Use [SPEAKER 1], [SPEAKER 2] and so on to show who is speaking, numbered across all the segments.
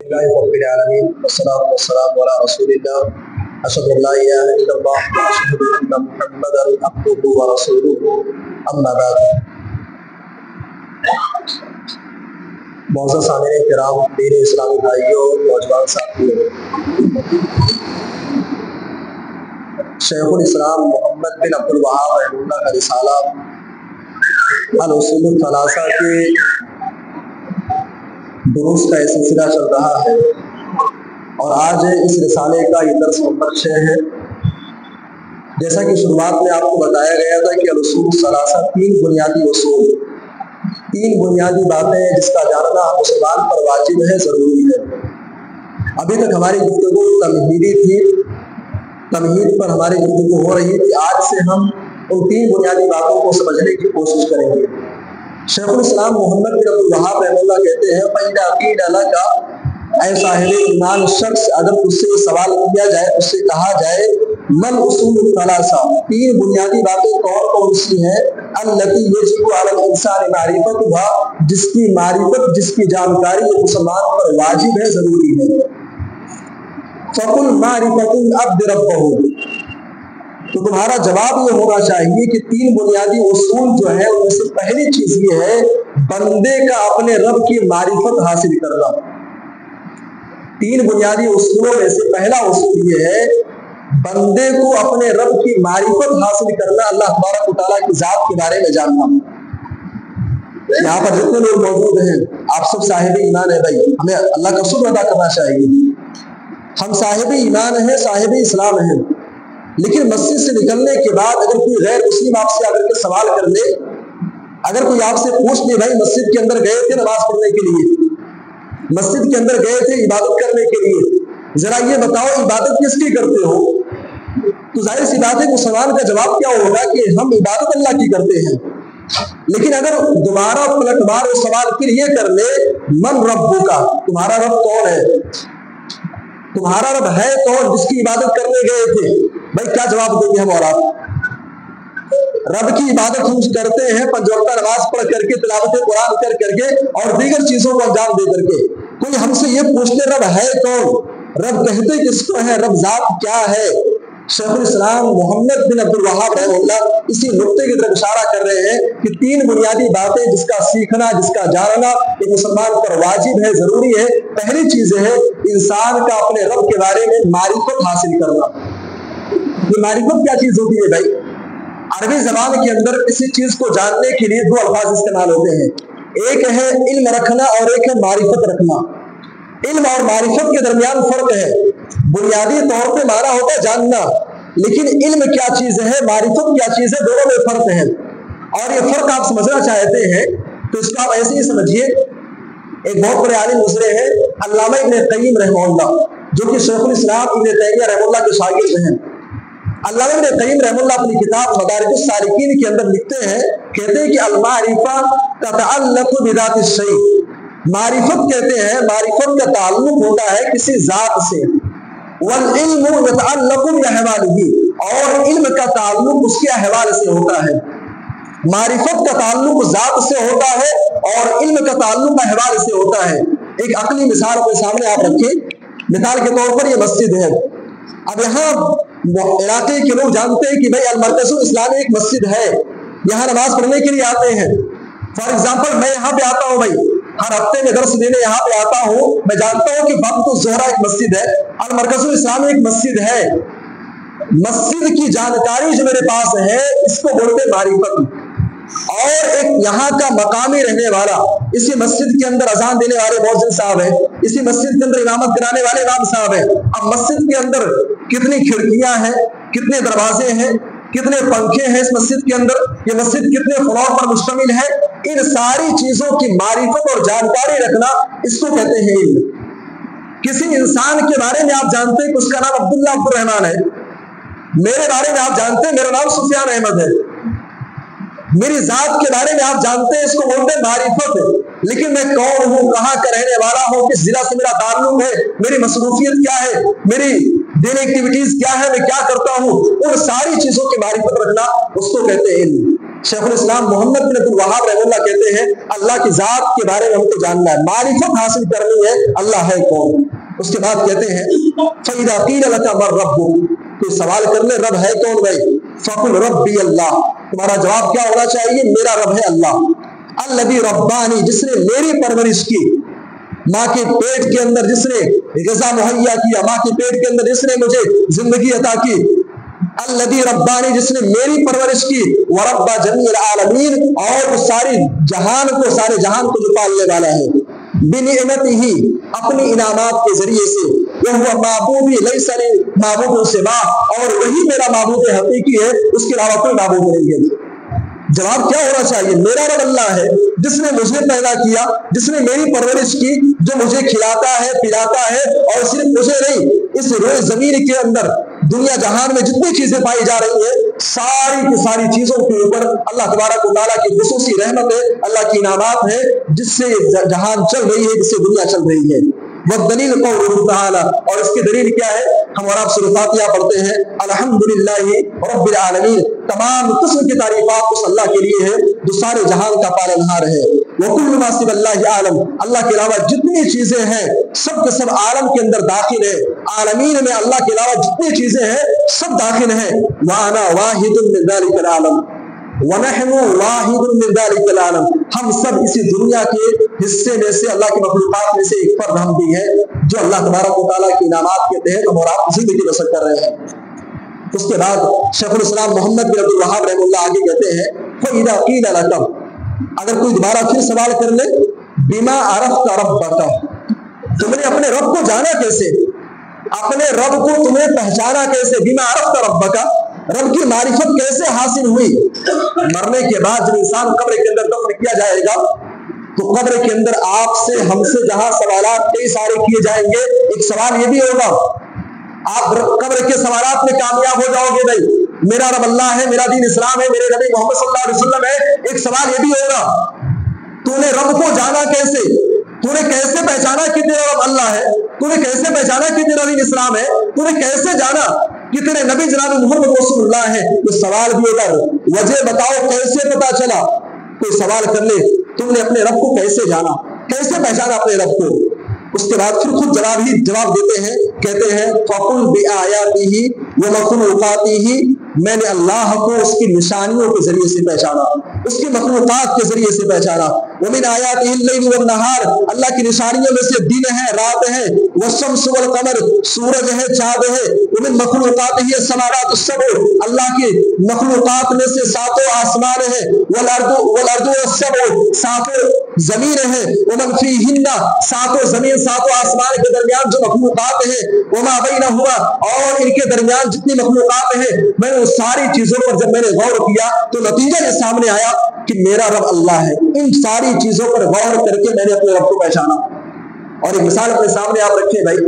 [SPEAKER 1] لله رب العالمين والصلاة والسلام على رسول الله أشهد أن لا إله إلا الله وأشهد أن محمدا عبده ورسوله أما بعد. معزز سامعین کرام، دین اسلامی بھائیوں، نوجوان ساتھیوں، شیخ الاسلام محمد بن عبد الوہاب رحمہ اللہ کا رسالہ الاصول الثلاثہ کے دروس کا یہ سلسلہ چل رہا ہے اور آج اس رسالے کا یہ درس نمبر 6 ہے. جیسا کہ شروعات میں آپ کو بتایا گیا تھا کہ الاصول الثلاثہ تین بنیادی باتیں ہیں جس کا جاننا مسلمان پر واجب ہے، ضروری ہے. ابھی تک ہماری گفتگو تمہیدی تھی، تمہید پر ہماری گفتگو ہو رہی تھی. آج سے ہم ان تین بنیادی باتوں کو سمجھنے کی کوشش کریں گے. شیخ الاسلام محمد بن عبد الوہاب رحمہ اللہ کہتے ہیں فَإِذَا قِيلَ لَكَ اے صاحب ایمان شخص، اگر اس سے سوال کیا جائے، اس سے کہا جائے من اصول الثلاثہ، تین بنیادی باتیں کون کون سی ہیں، التی یجب علی الانسان معرفتها، جس کی معرفت، جس کی جانکاری مسلمان پر واجب ہے، ضروری ہے. فَقُلْ مَعْرِفَةُ الْعَبْدِ رَبَّهُ، تو تمہارا جواب یہ ہونا چاہیے کہ تین بنیادی اصول جو ہے ان میں سے پہلی چیز یہ ہے بندے کا اپنے رب کی معرفت حاصل کرنا. تین بنیادی اصولوں میں سے پہلا اصول یہ ہے بندے کو اپنے رب کی معرفت حاصل کرنا، اللہ تبارک و تعالیٰ کی ذات کے بارے میں جاننا. یہاں پر جتنے لوگ موجود ہیں آپ سب صاحب ایمان ہیں. بھائی ہمیں اللہ کا شکر ادا کرنا چاہیے. ہم صاحب ایمان ہیں، صاحب اسلام ہیں، لیکن مسجد سے نکلنے کے بعد اگر کوئی غیر مسلم آپ سے آ کر کے سوال کر لے، اگر کوئی آپ سے پوچھ لے بھائی مسجد کے اندر گئے تھے نماز پڑھنے کے لیے، مسجد کے اندر گئے تھے عبادت کرنے کے لیے، ذرا یہ بتاؤ عبادت کس کی کرتے ہو، تو ظاہر سی بات ہے مسلمان کا جواب کیا ہوگا کہ ہم عبادت اللہ کی کرتے ہیں. لیکن اگر دوبارہ پلٹوار وہ سوال پھر یہ کر لے من ربو کا، تمہارا رب کون ہے، تمہارا رب ہے کون جس کی عبادت کرنے گئے تھے، بھائی کیا جواب دیں گے ہم؟ اور آپ رب کی عبادت ہم کرتے ہیں پنج وقتہ نماز پڑھ کر کے، تلاوت قرآن کر کے اور دیگر چیزوں کو انجام دے کر کے. کوئی ہم سے یہ پوچھتے رب ہے کون، رب کہتے کس کو ہے، رب ذات کیا ہے؟ شیخ الاسلام محمد بن عبد الوہاب رحمہ اللہ اسی نقطے کی طرف اشارہ کر رہے ہیں کہ تین بنیادی باتیں جس کا سیکھنا، جس کا جاننا ایک مسلمان پر واجب ہے، ضروری ہے. پہلی چیز ہے انسان کا اپنے رب کے بارے میں معرفت حاصل کرنا. یہ معرفت کیا چیز ہوتی ہے بھائی؟ عربی زبان کے اندر کسی چیز کو جاننے کے لیے دو الفاظ استعمال ہوتے ہیں، ایک ہے علم رکھنا اور ایک ہے معرفت رکھنا. علم اور معرفت کے درمیان فرق ہے. بنیادی طور پہ معنی ہوتا ہے جاننا، لیکن علم کیا چیز ہے، معرفت کیا چیز ہے، دونوں میں فرق ہے. اور یہ فرق آپ سمجھنا چاہتے ہیں تو اس کو آپ ایسے ہی سمجھیے. ایک بہت بڑے عالم گزرے ہیں علامہ ابن قیم رحمہ اللہ، جو کہ شیخ الاسلام ابن تیمیہ رحمہ اللہ کے شاگرد ہیں. علامہ ابن قیم رحمہ اللہ اپنی کتاب مدارج السالکین کے اندر لکھتے ہیں، کہتے ہیں کہ المعرفہ تتعلق بذات الشیء، معرفت کہتے ہیں معرفت کا تعلق ہوتا ہے کسی ذات سے، والعلم يتعلق باحواله، اور علم کا تعلق اس کے احوال سے ہوتا ہے. معرفت کا تعلق ذات سے ہوتا ہے اور علم کا تعلق احوال سے ہوتا ہے. ایک عقلی مثال اپنے سامنے آپ رکھیں. مثال کے طور پر یہ مسجد ہے. اب یہاں علاقے کے لوگ جانتے ہیں کہ بھائی المرکز الاسلامی ایک مسجد ہے، یہاں نماز پڑھنے کے لیے آتے ہیں. فار ایگزامپل میں یہاں پہ آتا ہوں، بھائی ہر ہفتے میں درس دینے یہاں پہ آتا ہوں، میں جانتا ہوں کہ وقت الظہر ایک مسجد ہے، المرکز الاسلامی ایک مسجد ہے. مسجد کی جانکاری جو میرے پاس ہے اس کو بولتے معرفت. اور ایک یہاں کا مقامی رہنے والا، اسی مسجد کے اندر اذان دینے والے مؤذن صاحب ہیں، اسی مسجد کے اندر امامت کرانے والے امام صاحب ہیں. اب مسجد کے اندر کتنی کھڑکیاں ہیں، کتنے دروازے ہیں، کتنے پنکھے ہیں اس مسجد کے اندر، یہ مسجد کتنے فلور پر مشتمل ہے، ان ساری چیزوں کی معرفت اور جانکاری رکھنا اس کو کہتے ہیں علم. کسی انسان کے بارے میں آپ جانتے ہیں کہ اس کا نام عبداللہ عبد الرحمن ہے، میرے بارے میں آپ جانتے ہیں میرا نام سفیان احمد ہے، میری ذات کے بارے میں آپ جانتے ہیں اس کو بولتے ہیں معرفت. لیکن میں کون ہوں، کہاں کا رہنے والا ہوں، کس ضلع سے میرا تعلق ہے، میری مصروفیت کیا ہے، میری ڈیلی ایکٹیویٹیز کیا ہے، میں کیا کرتا ہوں، ان ساری چیزوں کی معرفت رکھنا اس کو کہتے ہیں علم. شیخ الاسلام محمد بن عبد الوہاب رحمہ اللہ کہتے ہیں اللہ کی ذات کے بارے میں ہم کو جاننا ہے، معرفت حاصل کرنی ہے اللہ ہے کون۔ اس کے بعد کہتے ہیں فَإِذَا قِيلَ لَكَ مَن رَبُّكَ، کوئی سوال کر لے رب ہے کون بھائی، فَقُلْ رَبِّيَ اللَّهُ، تمہارا جواب کیا ہونا چاہیے، میرا رب ہے اللہ، الَّذِي رَبَّانِي، جس نے میری پرورش کی، ماں کے پیٹ کے اندر جس نے غذا مہیا کیا، ماں کے پیٹ کے اندر جس نے مجھے زندگی عطا کی، الذی ربانی، جس نے میری پرورش کی، ورب جمیع العالمین، اور اس ساری جہان کو، سارے جہان کو جو پالنے والا ہے، بنعمتہ، اپنی انعامات کے ذریعے سے، وہ معبودی لیس لی معبود سوا، اور وہی میرا معبود حقیقی ہے، اس کے علاوہ کوئی معبود نہیں ہے۔ جواب کیا ہونا چاہیے، میرا رب اللہ ہے جس نے مجھے پیدا کیا، جس نے میری پرورش کی، جو مجھے کھلاتا ہے پلاتا ہے، اور صرف مجھے نہیں، اس روئے زمین کے اندر دنیا جہان میں جتنی چیزیں پائی جا رہی ہیں، ساری کی ساری چیزوں کے اوپر اللہ تبارک و تعالیٰ کی خصوصی رحمت ہے، اللہ کی انعامات ہے، جس سے جہان چل رہی ہے، جس سے دنیا چل رہی ہے۔ والدلیل قولہ تعالی، اور اس کی دلیل کیا ہے، ہم اور آپ سورۃ فاتحہ پڑھتے ہیں الحمدللہ رب العالمین، تمام قسم کی تعریفات اس اللہ کے لیے ہے جو سارے جہان کا پالنہار ہے۔ وکل ما سوی اللہ عالم، اللہ کے علاوہ جتنی چیزیں ہیں سب کے سب عالم کے اندر داخل ہے، عالمین میں اللہ کے علاوہ جتنی چیزیں ہیں سب داخل ہیں۔ وانا واحد من ذلک العالم وَنَحْنُ وَاحِدٌ مِّن ذَلِكَ الْعَالَمِ، ہم سب اسی دنیا کے حصے میں سے، اللہ کی مخلوقات میں سے ایک فرد ہم بھی ہیں، جو اللہ تبارک و تعالیٰ کی انعامات کے تحت ہم اور آپ زندگی بسر کر رہے ہیں۔ اس کے بعد شیخ الاسلام محمد بن عبد الوہاب رحمہ اللہ آگے کہتے ہیں فَإِذَا قِيلَ لَكَ، اگر کوئی دوبارہ پھر سوال کر لے، بِمَا عَرَفْتَ رَبَّكَ، تم نے اپنے رب کو جانا کیسے، اپنے رب کو تمہیں پہچانا کیسے، بِمَا عَرَفْتَ رَبَّكَ، رب کی معرفت کیسے حاصل ہوئی۔ مرنے کے بعد جب انسان قبر کے اندر دفن کیا جائے گا تو قبر کے اندر آپ سے ہم سے جہاں سوالات کئی سارے کیے جائیں گے، ایک سوال یہ بھی ہوگا، آپ قبر کے سوالات میں کامیاب ہو جاؤ گے بھائی، میرا رب اللہ ہے، میرا دین اسلام ہے، میرے نبی محمد صلی اللہ علیہ وسلم ہے، ایک سوال یہ بھی ہوگا تو نے رب کو جانا کیسے، تو نے کیسے پہچانا کہ تیرا رب اللہ ہے، تو نے کیسے پہچانا کہ تیرا دین اسلام ہے، تو نے کیسے جانا کہ تیرے نبی جناب محمد رسول اللہ ہے۔ یہ سوال بھی ہوگا، وجہ بتاؤ کیسے پتا چلا، کوئی سوال کر لے تم نے اپنے رب کو کیسے جانا، کیسے پہچانا اپنے رب کو۔ اس کے بعد پھر خود جواب دیتے ہیں، کہتے ہیں فَقُلْ بِآيَاتِهِ وَمَخْلُوقَاتِهِ، میں نے اللہ کو اس کی نشانیوں کے ذریعے سے پہچانا، اس کی مخلوقات کے ذریعے سے پہچانا۔ وَمِنْ آيَاتِهِ اللَّيْلُ وَالنَّهَارُ، اللہ کی نشانیوں میں سے دن ہے رات ہے، وَالشَّمْسُ وَالْقَمَرُ، سورج ہے چاند ہے، وَمِنْ مَخْلُوقَاتِهِ السَّمَاوَاتُ السَّبْعُ، اللہ کی مخلوقات میں سے ساتوں آسمان ہے، وَالْأَرْضُ وَالسَّبْعُ، ساتوں زمین ہے، وَمَنْ فِيهِنَّ، ساتوں زمین ساتوں آسمان کے درمیان جو مخلوقات ہیں، وَمَا بَيْنَهُمَا، اور ان کے درمیان جتنی مخلوقات ہیں، میں نے اس ساری چیزوں پر جب میں نے غور کیا تو نتیجہ یہ سامنے آیا کہ میرا رب اللہ ہے۔ ان ساری چیزوں پر غور کر کے میں نے اپنے رب کو پہچانا۔ اور ایک مثال اپنے سامنے آپ رکھیں بھائی،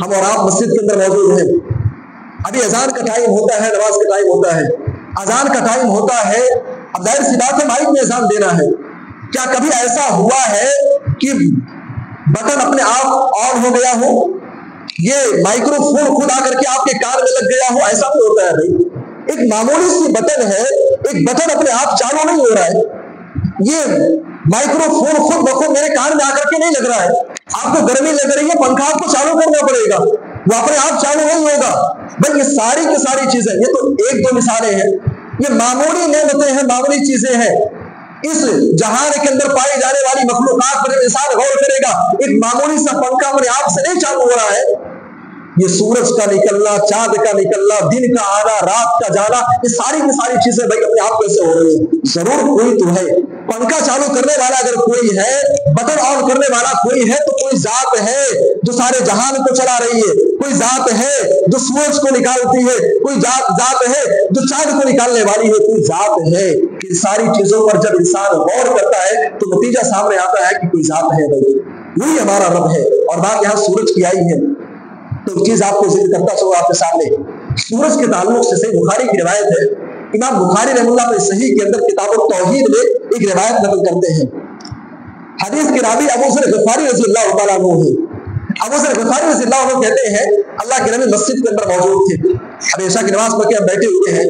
[SPEAKER 1] ہم اور آپ مسجد کے اندر موجود ہیں، ابھی اذان کا ٹائم ہوتا ہے، نماز کا ٹائم ہوتا ہے، اذان کا ٹائم ہوتا ہے، اب ظاہر سی بات ہے مائک میں اذان دینا ہے۔ کیا کبھی ایسا ہوا ہے کہ بٹن اپنے آپ آن ہو گیا ہو، یہ مائکرو فون خود آ کر کے آپ کے کان میں لگ گیا ہو؟ ایسا بھی ہوتا ہے بھائی، ایک معمولی سی بٹن ہے، ایک بٹن اپنے آپ چالو نہیں ہو رہا ہے، یہ مائکرو فون خود بخود میرے کان میں آ کر کے نہیں لگ رہا ہے، آپ کو گرمی لگ رہی ہے، پنکھا آپ کو چالو کرنا پڑے گا، وہ اپنے آپ چالو نہیں ہوگا بھائی۔ یہ ساری کی ساری چیزیں، یہ تو ایک دو مثالیں ہیں، یہ معمولی نعمتیں ہیں، معمولی چیزیں ہیں۔ اس جہان کے اندر پائی جانے والی مخلوقات پر انسان غور کرے گا، ایک معمولی سا پنکھا اپنے آپ سے نہیں چالو ہو رہا ہے، یہ سورج کا نکلنا، چاند کا نکلنا، دن کا آنا، رات کا جانا، یہ ساری کی ساری چیزیں بھائی اپنے آپ کیسے ہو رہی ہیں؟ ضرور کوئی تو ہے، پنکھا چالو کرنے والا اگر کوئی ہے، بٹن آن کرنے والا کوئی ہے، تو کوئی ذات ہے جو سارے جہان کو چلا رہی ہے، کوئی ذات ہے جو سورج کو نکالتی ہے، کوئی ذات ہے جو چاند کو نکالنے والی ہے، کوئی ذات ہے۔ ان ساری چیزوں پر جب انسان غور کرتا ہے تو نتیجہ سامنے آتا ہے کہ کوئی ذات ہے بھائی، وہی ہمارا رب ہے۔ اور بات یہاں سورج کی آئی ہے تو چیز آپ کو ذکر کرتا چلوں آپ کے سامنے، سورج کے تعلق سے صحیح بخاری کی روایت ہے، امام بخاری رحمہ اللہ اپنے صحیح کے اندر کتاب التوحید میں ایک روایت نقل کرتے ہیں۔ حدیث کے راوی ابو ذر غفاری رضی اللہ تعالیٰ عنہ ہے۔ ابو ذر غفاری رضی اللہ عنہ کہتے ہیں اللہ کے نبی مسجد کے اندر موجود تھے، اب عشاء کی نماز پڑھ کے ہم بیٹھے ہوئے ہیں،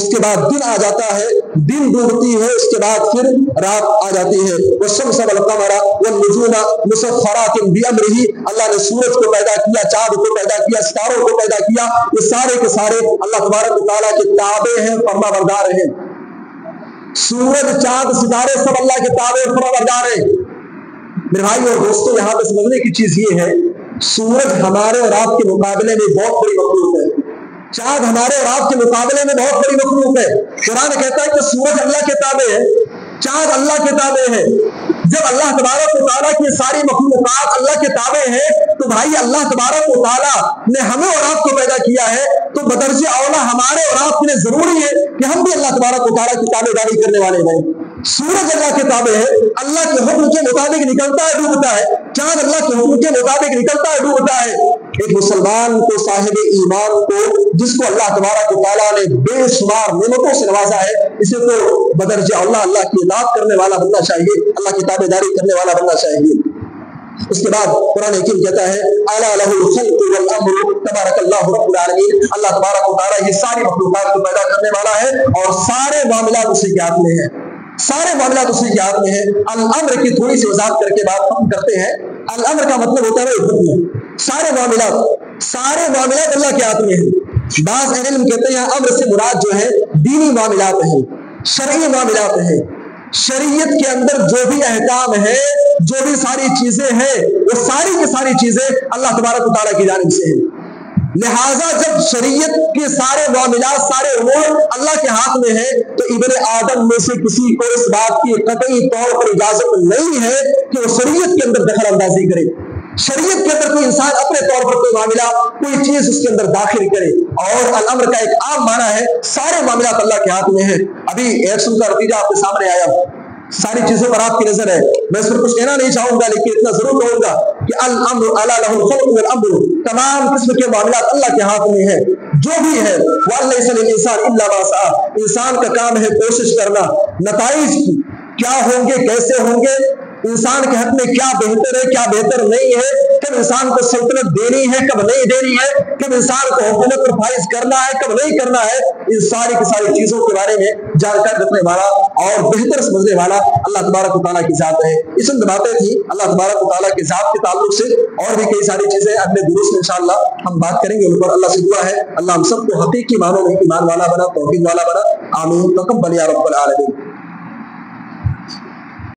[SPEAKER 1] اس کے بعد دن آ جاتا ہے، دن ڈوبتی ہے، اس کے بعد پھر رات آ جاتی ہے۔ والشمس والقمر والنجوم مسخرات بامرہ، اللہ نے سورج کو پیدا کیا، چاند کو پیدا کیا، ستاروں کو پیدا کیا، یہ سارے کے سارے اللہ تبارک و تعالیٰ کے تابع ہیں، فرما بردار ہیں۔ سورج، چاند، ستارے سب اللہ کے تابع فرما بردار ہیں۔ میرے بھائی اور دوستوں، یہاں پہ سمجھنے کی چیز یہ ہے، سورج ہمارے اور آپ کے مقابلے میں بہت بڑی مخلوق ہے، چاند ہمارے اور آپ کے مقابلے میں بہت بڑی مخلوق ہے۔ قرآن کہتا ہے کہ سورج اللہ کے تابع ہے، چاند اللہ کے تابع ہے۔ جب اللہ تبارک و تعالیٰ کی ساری مخلوقات اللہ کے تابع ہیں تو بھائی اللہ تبارک و تعالیٰ نے ہمیں اور آپ کو پیدا کیا ہے، تو بدرجہ اولا ہمارے اور آپ کے لیے ضروری ہے کہ ہم بھی اللہ تبارک و تعالیٰ کی تابع داری کرنے والے ہیں۔ سورج اللہ کے تابع ہے، اللہ کے حکم کے مطابق نکلتا ہے ڈوبتا ہے، چاند اللہ کے حکم کے مطابق نکلتا ہے ڈوبتا ہے۔ ایک مسلمان کو، صاحب ایمان کو، جس کو اللہ تبارک و تعالیٰ نے بے شمار نعمتوں سے نوازا ہے، اسے تو بدرجہ اللہ کی اطاعت کرنے والا بننا چاہیے، اللہ کی تابع داری کرنے والا بننا چاہیے۔ اس کے بعد قرآن حکیم کہتا ہے الا لہ الخلق والامر تبارک اللہ رب العالمین، اللہ تبارک و تعالیٰ یہ ساری مخلوقات کو پیدا کرنے والا ہے اور سارے معاملات اسی کے ہاتھ میں ہیں، سارے معاملات اسی کے ہاتھ میں ہیں۔ الامر کی تھوڑی سی وضاحت کر کے بات ختم کرتے ہیں۔ الامر کا مطلب ہوتا ہے حکم، سارے معاملات اللہ کے ہاتھ میں ہیں۔ بعض اہل علم کہتے ہیں امر سے مراد جو ہے دینی معاملات ہیں، شرعی معاملات ہیں، شریعت کے اندر جو بھی احکام ہے، جو بھی ساری چیزیں ہیں، وہ ساری کی ساری چیزیں اللہ تبارک و تعالیٰ کی جانب سے ہیں۔ لہٰذا جب شریعت کے سارے معاملات، سارے امور اللہ کے ہاتھ میں ہیں تو ابن آدم میں سے کسی کو اس بات کی قطعی طور پر اجازت نہیں ہے کہ وہ شریعت کے اندر دخل اندازی کرے، شریعت کے اندر کوئی انسان اپنے طور پر کوئی معاملہ، کوئی چیز اس کے اندر داخل کرے۔ اور الامر کا ایک عام معنی ہے سارے معاملات اللہ کے ہاتھ میں ہیں۔ ابھی ایکشن کا نتیجہ آپ کے سامنے آیا، ساری چیزوں پر آپ کی نظر ہے، میں اس پر کچھ کہنا نہیں چاہوں گا، لیکن اتنا ضرور کہوں گا کہ الامر الا لہ الخلق والامر، تمام قسم کے معاملات اللہ کے ہاتھ میں ہیں، جو بھی ہے۔ وَلَيْسَ لِلْإِنسَانِ إِلَّا مَا سَعَىٰ، انسان کا کام ہے کوشش کرنا، نتائج کیا ہوں گے، کیسے ہوں گے، انسان کے حق میں کیا بہتر ہے، کیا بہتر نہیں ہے، کب انسان کو سلطنت دینی ہے، کب نہیں دینی ہے، کب انسان کو حکومت پر فائز کرنا ہے، کب نہیں کرنا ہے، ان ساری کی ساری چیزوں کے بارے میں جانکاری رکھنے والا اور بہتر سمجھنے والا اللہ تبارک و تعالیٰ کی ذات ہے۔ اس میں باتیں تھیں اللہ تبارک و تعالیٰ کی ذات کے تعلق سے، اور بھی کئی ساری چیزیں اگلے دروس میں انشاءاللہ ہم بات کریں گے ان پر۔ اللہ سے دعا ہے اللہ ہم سب کو حقیقی معنوں میں ایمان والا بنا، توحید والا بنا، آمین۔ تقبل یا رب العالمین۔